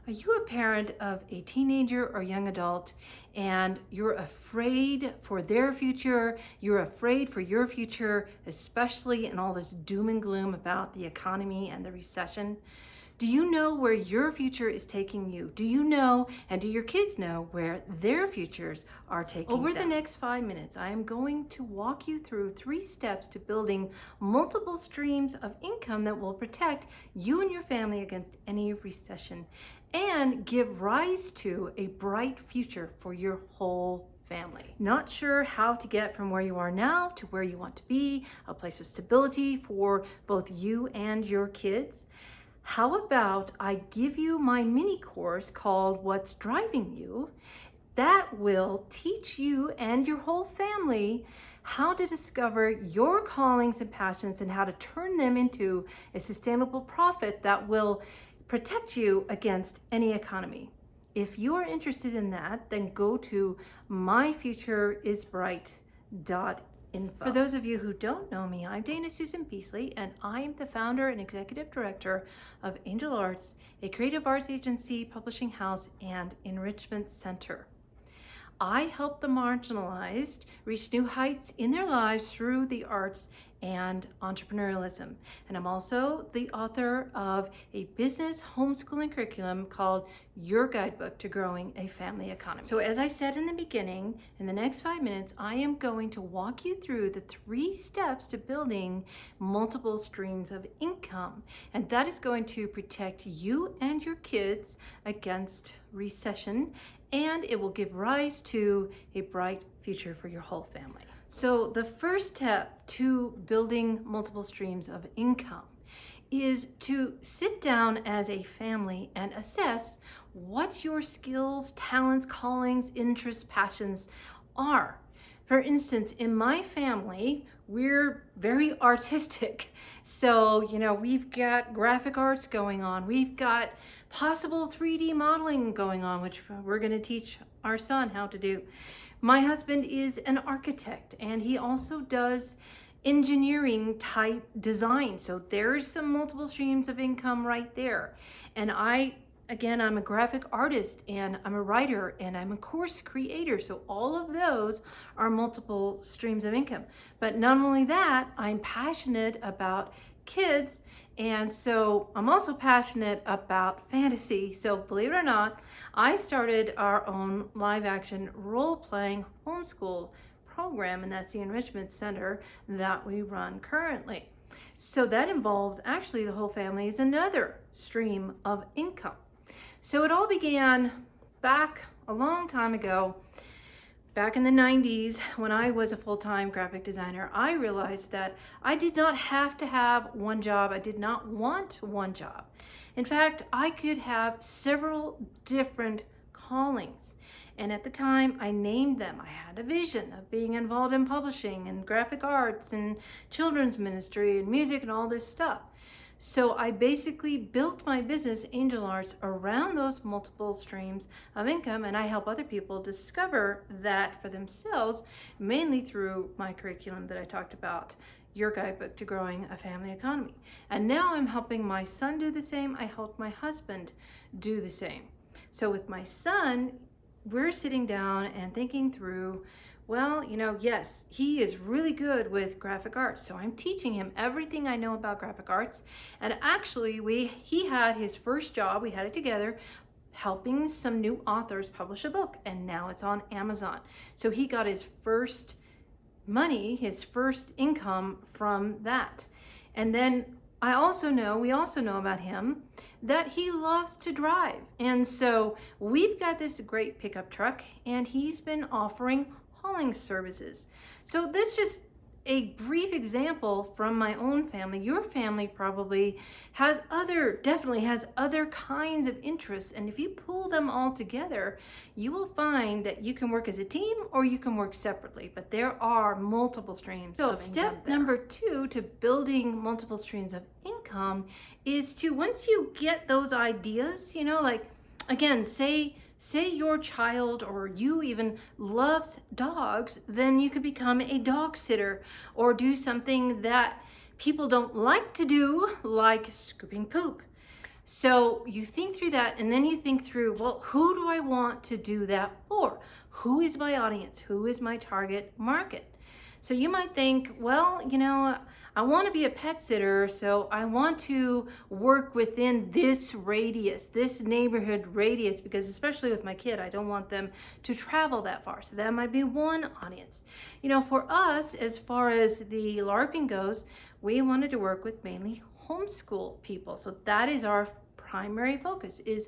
Are you a parent of a teenager or young adult and you're afraid for their future? You're afraid for your future, especially in all this doom and gloom about the economy and the recession? Do you know where your future is taking you? Do you know, and do your kids know where their futures are taking them? Over the next 5 minutes, I am going to walk you through 3 steps to building multiple streams of income that will protect you and your family against any recession and give rise to a bright future for your whole family. Not sure how to get from where you are now to where you want to be, a place of stability for both you and your kids? How about I give you my mini course called What's Driving You? That will teach you and your whole family how to discover your callings and passions and how to turn them into a sustainable profit that will protect you against any economy. If you are interested in that, then go to myfutureisbright.info. For those of you who don't know me, I'm Dana Susan Beasley, and I am the founder and executive director of Angel Arts, a creative arts agency, publishing house, and enrichment center. I help the marginalized reach new heights in their lives through the arts and entrepreneurialism. And I'm also the author of a business homeschooling curriculum called Your Guidebook to Growing a Family Economy. So as I said in the beginning, in the next 5 minutes, I am going to walk you through the 3 steps to building multiple streams of income. And that is going to protect you and your kids against recession, and it will give rise to a bright future for your whole family. So the first step to building multiple streams of income is to sit down as a family and assess what your skills, talents, callings, interests, passions are. For instance, in my family, we're very artistic. So, we've got graphic arts going on. We've got possible 3D modeling going on, which we're going to teach our son how to do. My husband is an architect, and he also does engineering type design. So there's some multiple streams of income right there. And I'm a graphic artist, and I'm a writer, and I'm a course creator. So all of those are multiple streams of income. But not only that, I'm passionate about kids, and so I'm also passionate about fantasy. So believe it or not, I started our own live action role-playing homeschool program, and that's the enrichment center that we run currently. So that involves actually the whole family is another stream of income. So it all began back a long time ago. Back in the 90s, when I was a full-time graphic designer, I realized that I did not have to have one job. I did not want one job. In fact, I could have several different callings. And at the time, I named them. I had a vision of being involved in publishing and graphic arts and children's ministry and music and all this stuff. So I basically built my business, Angel Arts, around those multiple streams of income, and I help other people discover that for themselves, mainly through my curriculum that I talked about, Your Guidebook to Growing a Family Economy. And now I'm helping my son do the same. I helped my husband do the same. So with my son, we're sitting down and thinking through, well, yes, he is really good with graphic arts. So I'm teaching him everything I know about graphic arts. And actually, he had his first job, we had it together, helping some new authors publish a book. And now it's on Amazon. So he got his first money, his first income from that. And then we also know about him that he loves to drive. And so we've got this great pickup truck, and he's been offering hauling services. So that's just a brief example from my own family. Your family probably definitely has other kinds of interests. And if you pull them all together, you will find that you can work as a team or you can work separately, but there are multiple streams. So step number 2 to building multiple streams of income is to, once you get those ideas, again, say your child or you even loves dogs, then you could become a dog sitter or do something that people don't like to do, like scooping poop. So you think through that, and then you think through, well, who do I want to do that for? Who is my audience? Who is my target market? So you might think, well, I want to be a pet sitter, so I want to work within this radius, this neighborhood radius, because especially with my kid, I don't want them to travel that far. So that might be one audience. For us, as far as the LARPing goes, we wanted to work with mainly homeschool people. So that is our primary focus, is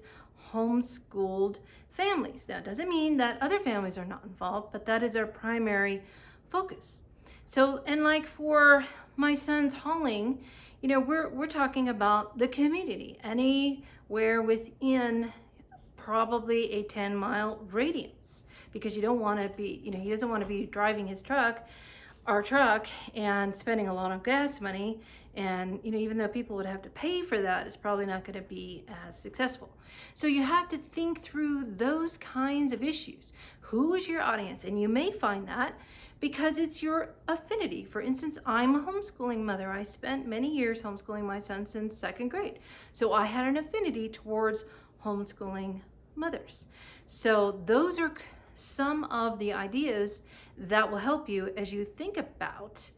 homeschooled families. Now, it doesn't mean that other families are not involved, but that is our primary focus. So, and like for my son's hauling, we're talking about the community, anywhere within probably a 10-mile radius, because you don't want to be, he doesn't want to be driving our truck and spending a lot of gas money, and even though people would have to pay for that, it's probably not going to be as successful. So you have to think through those kinds of issues. Who is your audience? And you may find that because it's your affinity. For instance, I'm a homeschooling mother. I spent many years homeschooling my son since second grade, so I had an affinity towards homeschooling mothers. So those are some of the ideas that will help you as you think about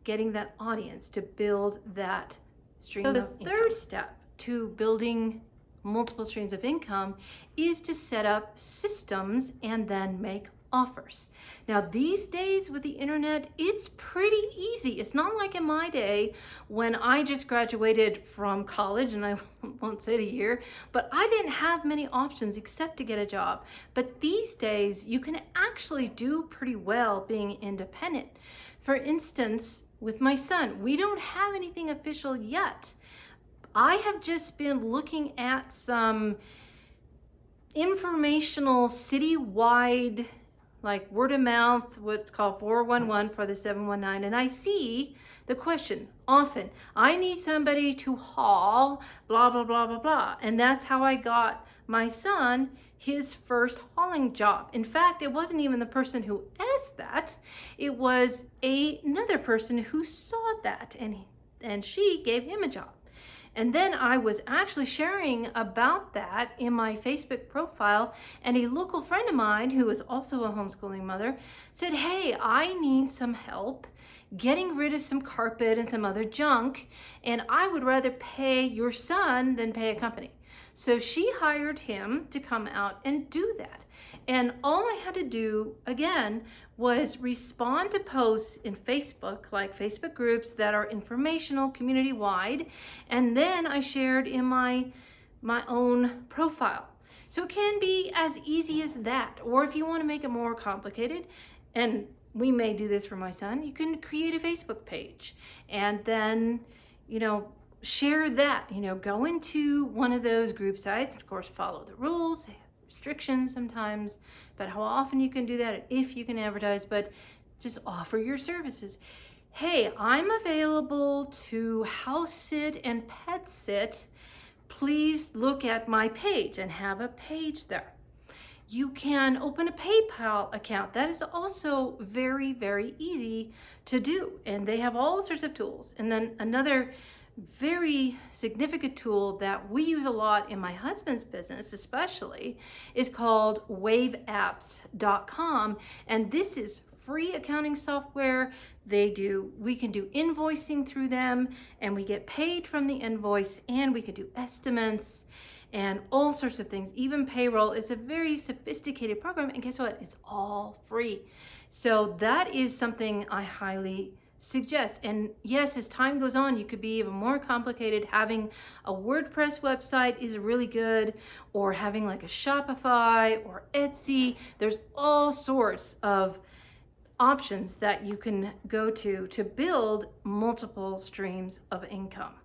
getting that audience to build that stream of income. So the third step to building multiple streams of income is to set up systems and then make offers. Now, these days with the internet, it's pretty easy. It's not like in my day when I just graduated from college, and I won't say the year, but I didn't have many options except to get a job. But these days, you can actually do pretty well being independent. For instance, with my son, we don't have anything official yet. I have just been looking at some informational citywide, like word of mouth, what's called 411 for the 719. And I see the question often, I need somebody to haul, blah, blah, blah, blah, blah. And that's how I got my son his first hauling job. In fact, it wasn't even the person who asked that. It was another person who saw that, and she gave him a job. And then I was actually sharing about that in my Facebook profile, and a local friend of mine who is also a homeschooling mother said, hey, I need some help getting rid of some carpet and some other junk, and I would rather pay your son than pay a company. So she hired him to come out and do that. And all I had to do, again, was respond to posts in Facebook, like Facebook groups that are informational, community-wide, and then I shared in my own profile. So it can be as easy as that. Or if you want to make it more complicated, and we may do this for my son, you can create a Facebook page and then, share that, go into one of those group sites, of course, follow the rules, restrictions sometimes, but how often you can do that, if you can advertise, but just offer your services. Hey, I'm available to house sit and pet sit. Please look at my page, and have a page there. You can open a PayPal account. That is also very, very easy to do, and they have all sorts of tools. And then another very significant tool that we use a lot in my husband's business especially is called waveapps.com, and this is free accounting software. We can do invoicing through them, and we get paid from the invoice, and we can do estimates and all sorts of things. Even payroll. Is a very sophisticated program, and guess what? It's all free. So that is something I highly suggest. And yes, as time goes on, you could be even more complicated. Having a WordPress website is really good, or having like a Shopify or Etsy. There's all sorts of options that you can go to build multiple streams of income.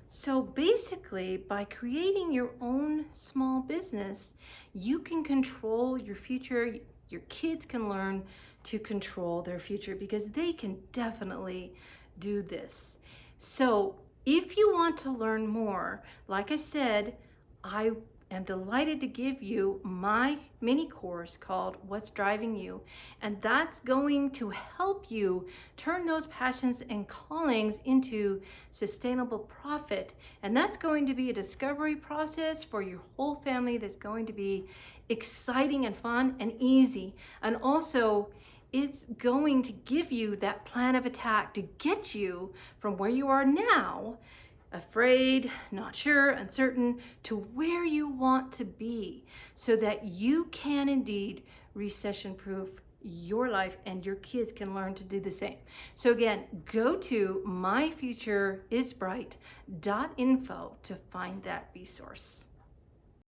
So basically, by creating your own small business, you can control your future. Your kids can learn to control their future, because they can definitely do this. So if you want to learn more, like I said, I am delighted to give you my mini course called What's Driving You. And that's going to help you turn those passions and callings into sustainable profit. And that's going to be a discovery process for your whole family that's going to be exciting and fun and easy. And also, it's going to give you that plan of attack to get you from where you are now, afraid, not sure, uncertain, to where you want to be, so that you can indeed recession proof your life and your kids can learn to do the same. So again, go to myfutureisbright.info to find that resource.